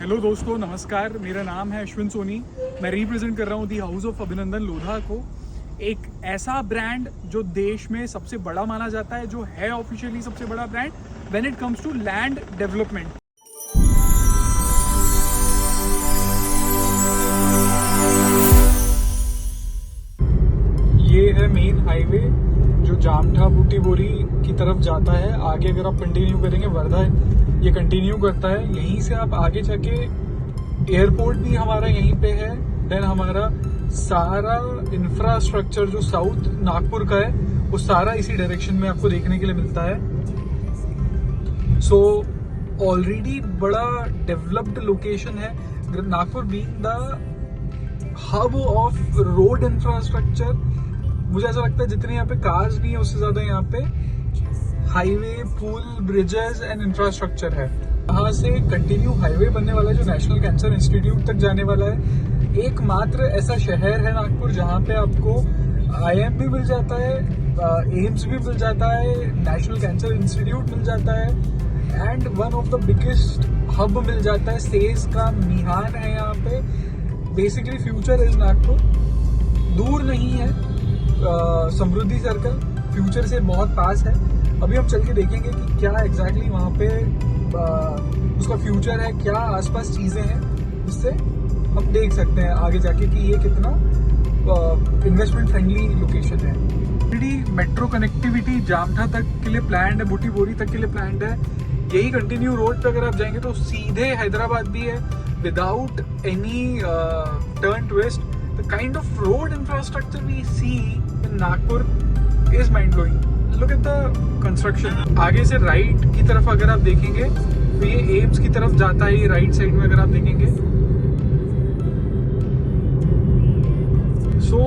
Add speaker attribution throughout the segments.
Speaker 1: Hello दोस्तों, नमस्कार। मेरा नाम है अश्विन सोनी। मैं रिप्रेजेंट कर रहा हूँ दी हाउस ऑफ अभिनंदन लोधा को, एक ऐसा ब्रांड जो देश में सबसे बड़ा माना जाता है, जो है ऑफिशियली सबसे बड़ा brand when it comes to land development. ये है मेन हाईवे जो जामठा बूटी बोरी की तरफ जाता है। आगे अगर आप कंटिन्यू करेंगे, वर्धा ये कंटिन्यू करता है। यहीं से आप आगे जाके एयरपोर्ट भी हमारा यहीं पे है। देन हमारा सारा इंफ्रास्ट्रक्चर जो साउथ नागपुर का है वो सारा इसी डायरेक्शन में आपको देखने के लिए मिलता है। सो ऑलरेडी बड़ा डेवलप्ड लोकेशन है Nagpur, being the hub of road infrastructure. मुझे ऐसा लगता है जितने यहाँ पे कार्स नहीं है उससे ज्यादा यहाँ पे हाईवे, पुल, ब्रिजेस एंड इंफ्रास्ट्रक्चर है। यहाँ से कंटिन्यू हाईवे बनने वाला है जो नेशनल कैंसर इंस्टीट्यूट तक जाने वाला है। एकमात्र ऐसा शहर है नागपुर जहाँ पे आपको IIM भी मिल जाता है, एम्स भी मिल जाता है, नेशनल कैंसर इंस्टीट्यूट मिल जाता है and one of the biggest hub मिल जाता है। सेज का मिहान है यहाँ पे। Basically future is Nagpur. दूर नहीं है समृद्धि सर्कल, फ्यूचर से बहुत पास है। अभी हम चल के देखेंगे कि क्या एग्जैक्टली वहाँ पे उसका फ्यूचर है, क्या आसपास चीज़ें हैं जिससे हम देख सकते हैं आगे जाके कि ये कितना इन्वेस्टमेंट फ्रेंडली लोकेशन है। ऑलरेडी मेट्रो कनेक्टिविटी जामठा तक के लिए प्लान्ड है, बूटी बोरी तक के लिए प्लान्ड है। यही कंटिन्यू रोड पे अगर आप जाएंगे तो सीधे हैदराबाद भी है without any turn twist. The kind of road infrastructure we see in Nagpur is mind blowing. Look at the construction. आगे से राइट की तरफ अगर आप देखेंगे तो ये एम्स की तरफ जाता है। ये राइट साइड में अगर आप देखेंगे, so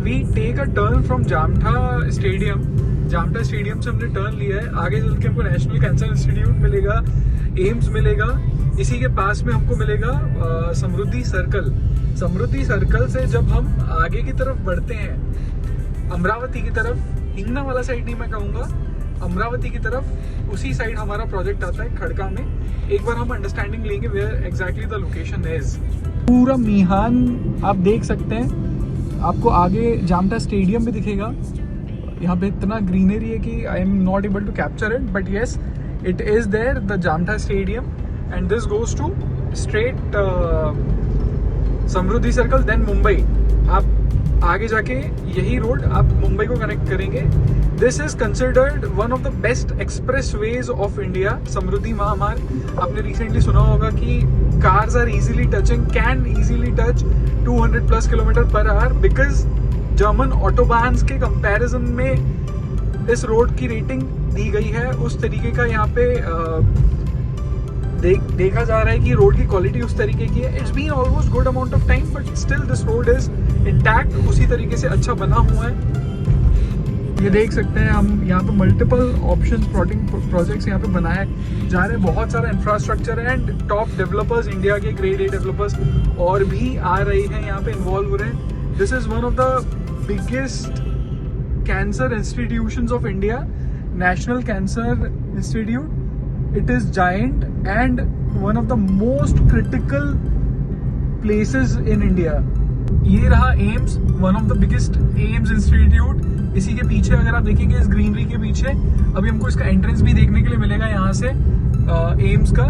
Speaker 1: we take a turn from Jamtha stadium. Jamtha stadium से हमने टर्न लिया है। आगे चल के हमको नेशनल कैंसर इंस्टीट्यूट मिलेगा, एम्स मिलेगा। इसी के पास में हमको मिलेगा समृद्धि सर्कल। समृद्धि सर्कल से जब हम आगे की तरफ बढ़ते हैं, अमरावती की तरफ, हिंगना वाला साइड नहीं मैं कहूँगा, अमरावती की तरफ, उसी साइड हमारा प्रोजेक्ट आता है खड़का में। एक बार हम अंडरस्टैंडिंग लेंगे where exactly the location is. पूरा मिहान आप देख सकते हैं। आपको आगे जामठा स्टेडियम भी दिखेगा। यहाँ पे इतना ग्रीनरी है कि I am not able to capture it, but yes it is there, the Jamtha stadium, and this goes to straight Samruddhi circle, then Mumbai. आप आगे जाके यही रोड आप मुंबई को कनेक्ट करेंगे। This is considered one of the best expressways of India, Samruddhi Mahamarg. आपने recently सुना होगा कि cars are easily touching, can easily touch 200+ kilometre per hour, because German autobahns के कंपैरिजन में इस रोड की रेटिंग दी गई है। उस तरीके का यहाँ पे देखा जा रहा है कि रोड की क्वालिटी उस तरीके की है। It's been almost good amount of time, but still this road is intact, उसी तरीके से अच्छा बना हुआ है। ये देख सकते हैं हम यहाँ पे मल्टीपल ऑप्शंस प्रोजेक्ट्स यहाँ पे बनाए जा रहे हैं। बहुत सारा infrastructure and top developers, India के ग्रेड A डेवलपर्स और भी आ रहे हैं यहाँ पे, इन्वॉल्व हो रहे हैं। This is one of the biggest cancer institutions of India, national cancer institute. It is giant and one of the most critical places in India. ये रहा AIIMS, one of the biggest AIIMS institute. इसी के पीछे अगर आप देखेंगे, इस greenery के पीछे अभी हमको इसका एंट्रेंस भी देखने के लिए मिलेगा यहाँ से एम्स का।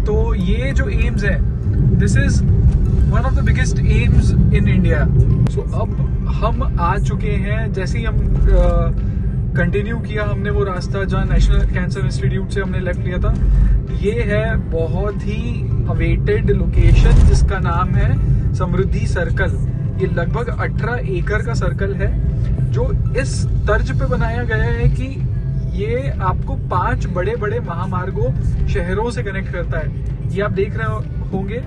Speaker 1: तो ये जो एम्स है, this is one of the biggest AIIMS in India. So अब हम आ चुके हैं, जैसे ही हम कंटिन्यू किया हमने वो रास्ता जहाँ नेशनल कैंसर इंस्टीट्यूट से हमने लेफ्ट लिया था। ये है बहुत ही अवेटेड लोकेशन जिसका नाम है समृद्धि सर्कल। ये लगभग 18 एकड़ का सर्कल है जो इस तर्ज पे बनाया गया है कि ये आपको 5 बड़े बड़े महामार्गों, शहरों से कनेक्ट करता है। ये आप देख रहे होंगे,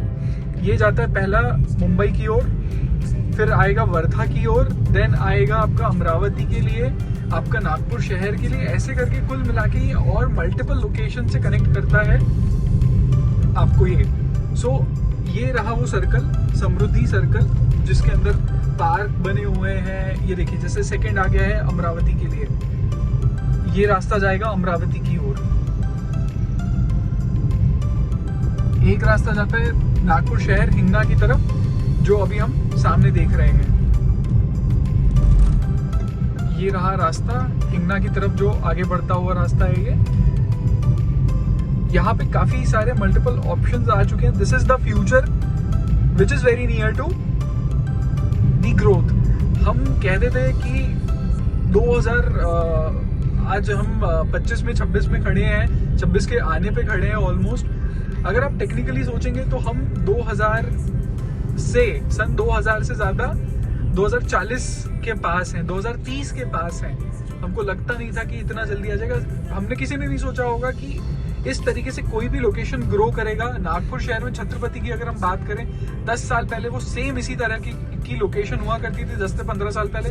Speaker 1: ये जाता है पहला मुंबई की ओर, फिर आएगा वर्धा की ओर, देन आएगा आपका अमरावती के लिए, आपका नागपुर शहर के लिए। ऐसे करके कुल मिला के ये और मल्टीपल लोकेशन से कनेक्ट करता है आपको ये। सो ये रहा वो सर्कल, समृद्धि सर्कल, जिसके अंदर पार्क बने हुए हैं। ये देखिए, जैसे सेकंड आ गया है अमरावती के लिए, ये रास्ता जाएगा अमरावती की ओर। एक रास्ता जाता है नागपुर शहर हिंगना की तरफ, जो अभी हम सामने देख रहे हैं। ये रहा रास्ता हिंगना की तरफ जो आगे बढ़ता हुआ रास्ता है ये। यहाँ पे काफी सारे मल्टीपल ऑप्शंस आ चुके हैं। This is the future which is very near to the growth. हम कहते थे कि 2000 आज हम 25 में 26 में खड़े हैं, 26 के आने पे खड़े हैं ऑलमोस्ट। अगर आप टेक्निकली सोचेंगे तो हम 2000 से सन 2000 से ज्यादा 2040 के पास हैं, 2030 के पास हैं। हमको लगता नहीं था कि इतना जल्दी आ जाएगा। हमने किसी ने नहीं सोचा होगा कि इस तरीके से कोई भी लोकेशन ग्रो करेगा। नागपुर शहर में छत्रपति की अगर हम बात करें 10 साल पहले वो सेम इसी तरह की लोकेशन हुआ करती थी 10 से 15 साल पहले।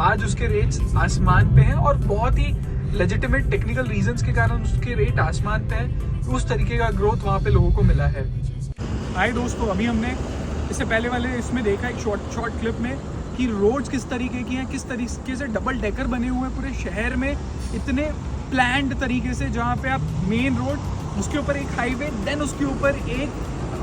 Speaker 1: आज उसके रेट्स आसमान पे हैं और बहुत ही लेजिटिमेट टेक्निकल रीजंस के कारण उसके रेट आसमान पे हैं। उस तरीके का ग्रोथ वहाँ पे लोगों को मिला है। हाय दोस्तों, अभी हमने इससे पहले वाले इसमें देखा एक शॉर्ट क्लिप में कि रोड्स किस तरीके की हैं, किस तरीके से डबल डेकर बने हुए हैं पूरे शहर में, इतने प्लान्ड तरीके से, जहाँ पे आप मेन रोड, उसके ऊपर एक हाईवे, देन उसके ऊपर एक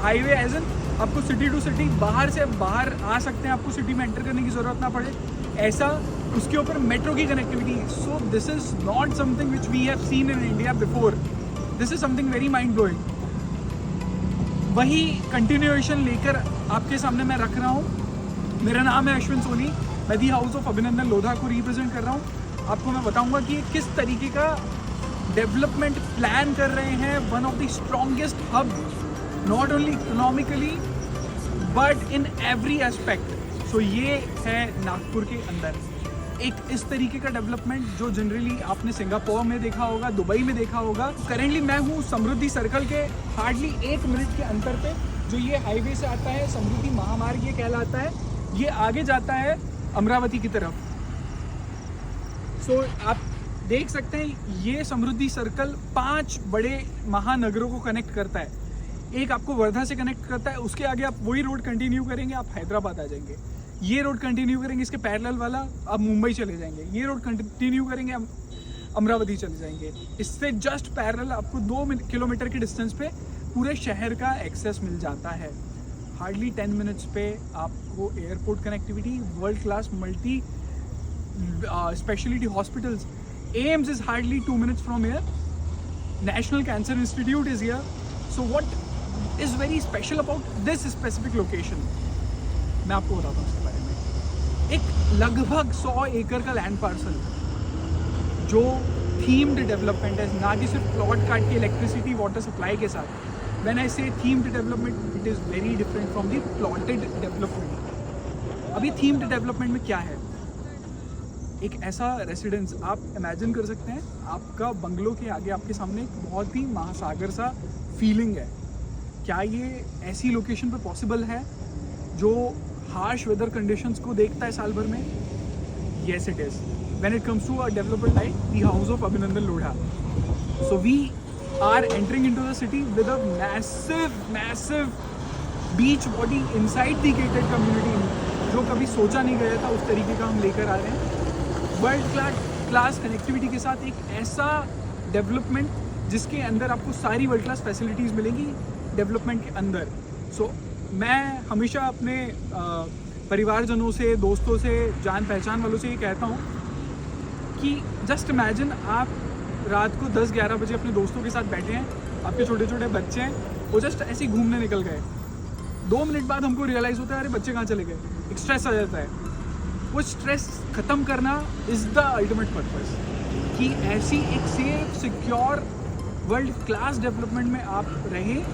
Speaker 1: हाईवे एज एन आपको सिटी टू सिटी बाहर से बाहर आ सकते हैं, आपको सिटी में एंटर करने की ज़रूरत ना पड़े, ऐसा उसके ऊपर मेट्रो की connectivity. So this is not something which we have seen in India before. This is something very mind blowing. वही कंटिन्यूएशन लेकर आपके सामने मैं रख रहा हूँ। मेरा नाम है अश्विन सोनी, मैं दी हाउस ऑफ अभिनंदन लोधा को रिप्रेजेंट कर रहा हूँ। आपको मैं बताऊंगा कि किस तरीके का डेवलपमेंट प्लान कर रहे हैं। One of the strongest hub, not only economically but in every aspect. So ये है नागपुर के अंदर एक इस तरीके का डेवलपमेंट जो जनरली आपने सिंगापुर में देखा होगा, दुबई में देखा होगा। करेंटली मैं हूँ समृद्धि सर्कल के हार्डली 1 मिनट के अंतर पे, जो ये हाईवे से आता है, समृद्धि महामार्ग ये कहलाता है। ये आगे जाता है अमरावती की तरफ। सो आप देख सकते हैं ये समृद्धि सर्कल 5 बड़े महानगरों को कनेक्ट करता है। एक आपको वर्धा से कनेक्ट करता है, उसके आगे आप वही रोड कंटिन्यू करेंगे आप हैदराबाद आ जाएंगे। ये रोड कंटिन्यू करेंगे, इसके पैरेलल वाला आप मुंबई चले जाएंगे। ये रोड कंटिन्यू करेंगे आप अमरावती चले जाएंगे। इससे जस्ट पैरेलल आपको 2 किलोमीटर के डिस्टेंस पे पूरे शहर का एक्सेस मिल जाता है। हार्डली 10 मिनट्स पे आपको airport connectivity, world class multi speciality hospitals. AIIMS is hardly 2 minutes from here. National cancer institute is here. So what is very special about this specific location, मैं आपको बताता हूँ उसके बारे में। एक लगभग 100 एकड़ का लैंड पार्सल जो थीम्ड डेवलपमेंट है, ना कि सिर्फ प्लॉट काट के इलेक्ट्रिसिटी वाटर सप्लाई के साथ। When I say themed development, it is very different from the plotted development. अभी themed development में क्या है? एक ऐसा रेसिडेंस आप इमेजिन कर सकते हैं, आपका बंगलो के आगे आपके सामने एक बहुत ही महासागर सा फीलिंग है। क्या ये ऐसी लोकेशन पर पॉसिबल है जो हार्श वेदर कंडीशंस को देखता है साल भर में? Yes, it is. When it comes to a developer like the house of Abhinandan Lodha. So we are entering into the city with a massive beach body inside the gated community, जो कभी सोचा नहीं गया था उस तरीके का हम लेकर आ रहे हैं। वर्ल्ड क्लास कनेक्टिविटी के साथ एक ऐसा डेवलपमेंट जिसके अंदर आपको सारी वर्ल्ड क्लास फैसिलिटीज़ मिलेंगी डेवलपमेंट के अंदर। सो मैं हमेशा अपने परिवारजनों से, दोस्तों से, जान पहचान वालों से ये कहता हूँ कि जस्ट इमेजिन आप रात को 10-11 बजे अपने दोस्तों के साथ बैठे हैं, आपके छोटे छोटे बच्चे हैं, वो जस्ट ऐसे ही घूमने निकल गए। 2 मिनट बाद हमको रियलाइज़ होता है अरे बच्चे कहाँ चले गए, एक स्ट्रेस आ जाता है। वो स्ट्रेस ख़त्म करना इज़ द अल्टीमेट पर्पस, कि ऐसी एक safe secure world class development में आप रहें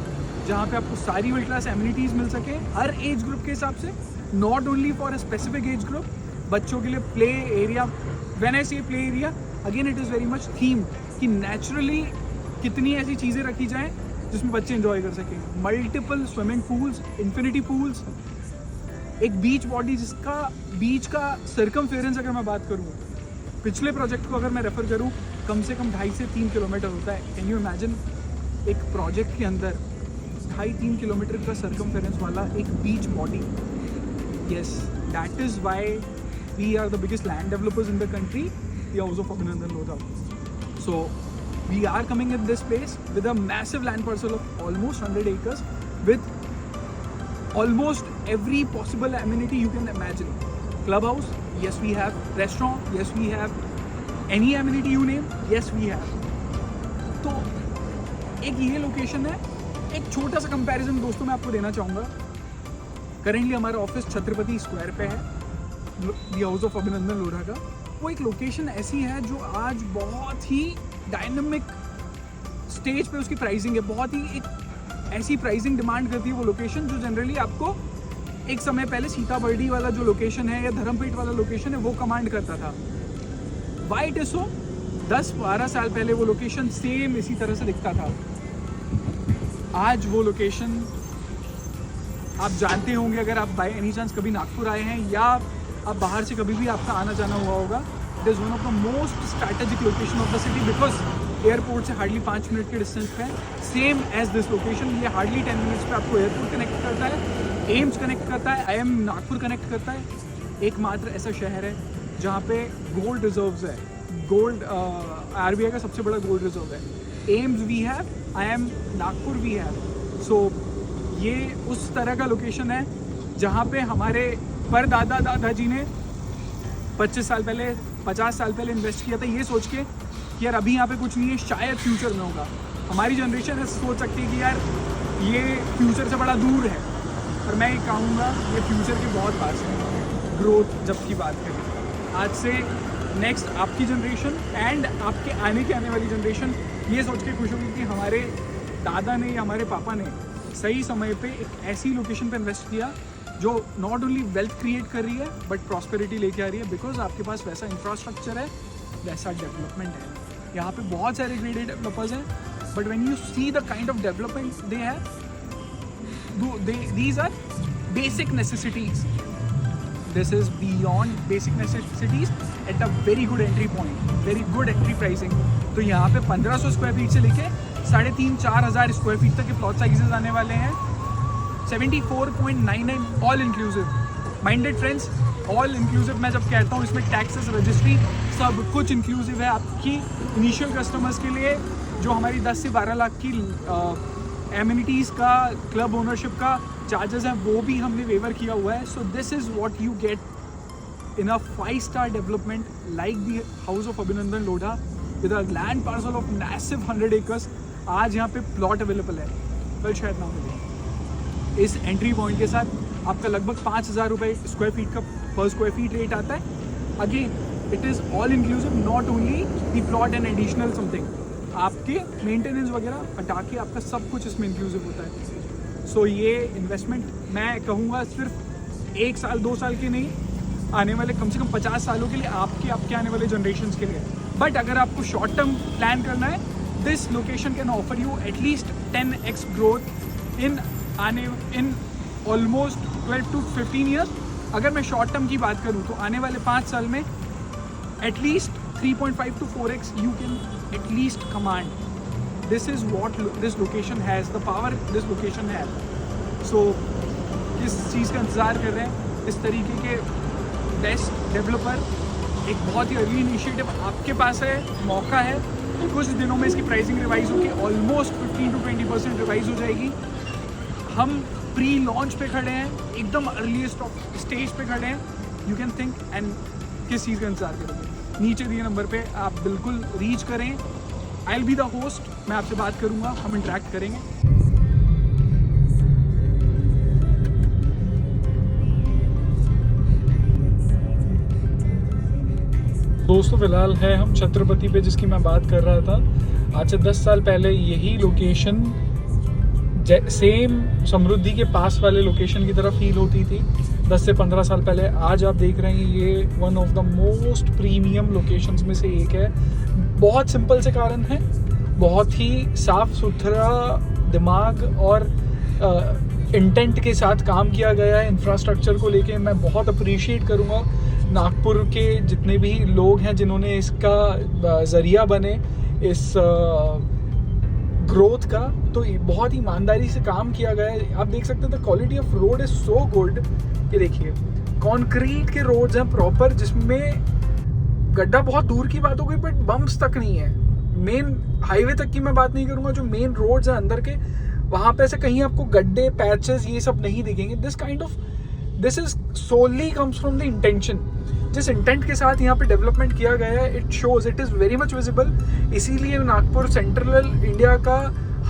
Speaker 1: जहाँ पे आपको सारी वर्ल्ड क्लास एमिनिटीज़ मिल सके हर एज ग्रुप के हिसाब से, not only for a specific age group. बच्चों के लिए प्ले एरिया, व्हेन आई से play area again it is very much themed, कि नेचुरली कितनी ऐसी चीज़ें रखी जाएँ जिसमें बच्चे एंजॉय कर सकें। Multiple swimming pools, infinity pools, एक बीच बॉडी जिसका बीच का सर्कमफेरेंस अगर मैं बात करूँ, पिछले प्रोजेक्ट को अगर मैं रेफर करूँ, कम से कम 2.5 से 3 किलोमीटर होता है। कैन यू इमेजिन एक प्रोजेक्ट के अंदर 2.5-3 किलोमीटर का सर्कमफेरेंस वाला एक बीच body? Yes, that is why we are the biggest land developers in the country, the house of Abhinandan Lodha. So we are coming in this place with a massive land parcel of almost 100 acres with almost every possible amenity you can imagine. Clubhouse, yes we have. Restaurant, yes we have. Any amenity you name, yes we have. तो एक ये location है. एक छोटा सा comparison दोस्तों मैं आपको देना चाहूँगा. करेंटली हमारा ऑफिस छत्रपति स्क्वायर पे है, दी हाउस ऑफ अभिनंदन लोढ़ा का. वो एक लोकेशन ऐसी है जो आज बहुत ही डायनामिक स्टेज पे उसकी प्राइसिंग है. बहुत ही एक ऐसी प्राइसिंग डिमांड करती है वो लोकेशन जो जनरली आपको एक समय पहले सीताबर्डी वाला जो लोकेशन है या धर्मपेट वाला लोकेशन है वो कमांड करता था. Why it is so? 10-12 साल पहले वो लोकेशन सेम इसी तरह से दिखता था. आज वो लोकेशन आप जानते होंगे अगर आप बाय एनी चांस कभी नागपुर आए हैं या आप बाहर से कभी भी आपका आना जाना हुआ होगा. It is one of the most strategic location of the city because airport से हार्डली 5 मिनट के डिस्टेंस पे है. सेम एज दिस लोकेशन, ये हार्डली 10 मिनट्स पे आपको एयरपोर्ट कनेक्ट करता है, एम्स कनेक्ट करता है, IIM नागपुर कनेक्ट करता है. एकमात्र ऐसा शहर है जहाँ पे गोल्ड रिजर्व्स है. गोल्ड RBI का सबसे बड़ा गोल्ड रिजर्व है. AIIMS we have, IIM Nagpur we have. So ये उस तरह का लोकेशन है जहाँ पे हमारे परदादा दादाजी ने 25 साल पहले 50 साल पहले इन्वेस्ट किया था ये सोच के कि यार अभी यहाँ पे कुछ नहीं है, शायद फ्यूचर में होगा. हमारी जनरेशन है सोच सकती है कि यार ये फ्यूचर से बड़ा दूर है, पर मैं ये कहूँगा ये फ्यूचर के बहुत पास है. ग्रोथ जब की बात करें आज से नेक्स्ट आपकी जनरेशन एंड आपके आने वाली जनरेशन ये सोच के खुश होगी कि हमारे दादा ने या हमारे पापा ने सही समय पे एक ऐसी लोकेशन पे इन्वेस्ट किया जो नॉट ओनली वेल्थ क्रिएट कर रही है बट प्रॉस्पेरिटी लेके आ रही है. बिकॉज आपके पास वैसा इंफ्रास्ट्रक्चर है, वैसा डेवलपमेंट है. यहाँ पे बहुत सारे ग्रेडेड डेवलपर्स हैं but when you see the kind of development they have, these are basic necessities. This is beyond basic necessities at a very good entry point, very good entry pricing. तो यहाँ पे 1500 square feet से लेके 3,500-4,000 square feet तक के plot sizes आने वाले हैं. 74.99 all inclusive. Minded friends, all inclusive मैं जब कहता हूँ इसमें टैक्सेस, रजिस्ट्री सब कुछ इंक्लूसिव है. आपकी इनिशियल कस्टमर्स के लिए जो हमारी 10 से 12 लाख की एमिनिटीज़ का, क्लब ओनरशिप का चार्जेस हैं वो भी हमने वेवर किया हुआ है. So this is what you get in a 5-star development like the house of Abhinandan Lodha with a land parcel of massive 100 acres. आज यहाँ पे प्लॉट अवेलेबल है, कल शायद ना मिले. इस एंट्री पॉइंट के साथ आपका लगभग 5,000 रुपये स्क्वायर फीट का पर स्क्वायर फीट रेट आता है. Again it is all inclusive, not only the plot and additional something. आपके मेंटेनेंस वगैरह हटा के आपका सब कुछ इसमें इंक्लूसिव होता है. सो ये इन्वेस्टमेंट मैं कहूँगा सिर्फ 1 साल 2 साल के नहीं, आने वाले कम से कम 50 सालों के लिए, आपके आने वाले जनरेशन के लिए. बट अगर आपको शॉर्ट टर्म प्लान करना है, this location can offer you at least 10x growth in almost 12 to 15 years. अगर मैं शॉर्ट टर्म की बात करूँ तो आने वाले 5 साल में at least 3.5 to 4x you can at least command. This is what this location has, the power this location has. So किस चीज़ का इंतज़ार कर रहे हैं? इस तरीके के बेस्ट डेवलपर, एक बहुत ही अर्ली इनिशिएटिव आपके पास है, मौका है. कुछ दिनों में इसकी प्राइसिंग रिवाइज होगी, ऑलमोस्ट 15 to 20% रिवाइज हो जाएगी. हम प्री लॉन्च पे खड़े हैं, एकदम अर्लीस्ट स्टेज पे खड़े हैं. यू कैन थिंक एंड किस चीज़ का इंतजार करोगे? नीचे दिए नंबर पे आप बिल्कुल रीच करें. I will be the host, मैं आपसे बात करूँगा, हम इंटरेक्ट करेंगे. दोस्तों फिलहाल है हम छत्रपति पे जिसकी मैं बात कर रहा था. आज से 10 साल पहले यही लोकेशन सेम समृद्धि के पास वाले लोकेशन की तरफ फील होती थी 10 से 15 साल पहले. आज आप देख रहे हैं ये one of the most premium locations में से एक है. बहुत सिंपल से कारण है, बहुत ही साफ सुथरा दिमाग और इंटेंट के साथ काम किया गया है. इंफ्रास्ट्रक्चर को लेके मैं बहुत अप्रिशिएट करूँगा नागपुर के जितने भी लोग हैं जिन्होंने इसका ज़रिया बने इस ग्रोथ का. तो बहुत ईमानदारी से काम किया गया है. आप देख सकते हैं the quality of road is so good. ये देखिए कंक्रीट के रोड्स हैं प्रॉपर, जिसमें गड्ढा बहुत दूर की बात हो गई बट बम्प्स तक नहीं है. मेन हाईवे तक की मैं बात नहीं करूँगा, जो मेन रोड्स हैं अंदर के वहां पे ऐसे कहीं आपको गड्ढे, पैचेस ये सब नहीं दिखेंगे. This is solely comes from the intention. जिस इंटेंट के साथ यहाँ पे डेवलपमेंट किया गया है, it shows, it is very much visible. इसीलिए नागपुर सेंट्रल इंडिया का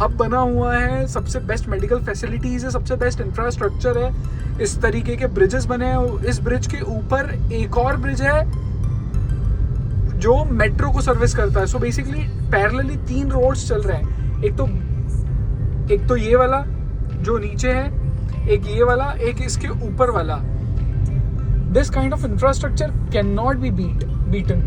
Speaker 1: हब बना हुआ है. सबसे बेस्ट मेडिकल फैसिलिटीज है, सबसे बेस्ट इंफ्रास्ट्रक्चर है, इस तरीके के ब्रिजेस बने हैं. इस ब्रिज के ऊपर एक और ब्रिज है जो मेट्रो को सर्विस करता है. सो बेसिकली पैरेलली 3 रोड्स चल रहे हैं. एक तो ये वाला जो नीचे है, एक ये वाला, एक इसके ऊपर वाला. This kind of infrastructure can not be beaten.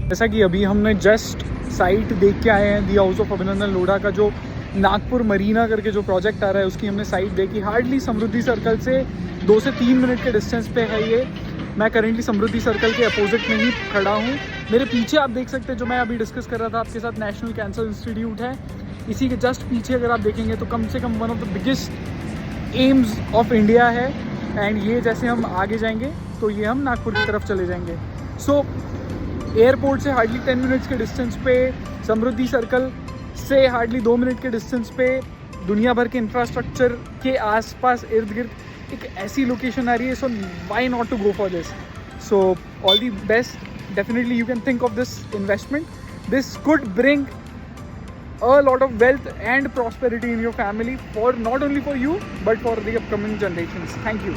Speaker 1: जैसा कि अभी हमने जस्ट साइट देख के आए हैं, दी हाउस ऑफ अभिनंदन लोढ़ा का जो नागपुर मरीना करके जो प्रोजेक्ट आ रहा है, उसकी हमने साइट देखी. हार्डली समृद्धि सर्कल से 2 से 3 मिनट के डिस्टेंस पे है ये. मैं करेंटली समृद्धि सर्कल के अपोजिट में ही खड़ा हूँ. मेरे पीछे आप देख सकते हैं, जो मैं अभी डिस्कस कर रहा था आपके साथ, नेशनल कैंसर इंस्टीट्यूट है. इसी के जस्ट पीछे अगर आप देखेंगे तो कम से कम one of the biggest AIIMS of India है. एंड ये जैसे हम आगे जाएंगे तो ये हम नागपुर की तरफ चले जाएंगे. सो एयरपोर्ट से हार्डली 10 मिनट्स के डिस्टेंस पे, समृद्धि सर्कल से हार्डली 2 मिनट के डिस्टेंस पे, दुनिया भर के इंफ्रास्ट्रक्चर के आसपास इर्द गिर्द एक ऐसी लोकेशन आ रही है. So why not to go for this. So all the best. Definitely you can think of this investment. This could bring a lot of wealth and prosperity in your family, for not only for you but for the upcoming generations. Thank you.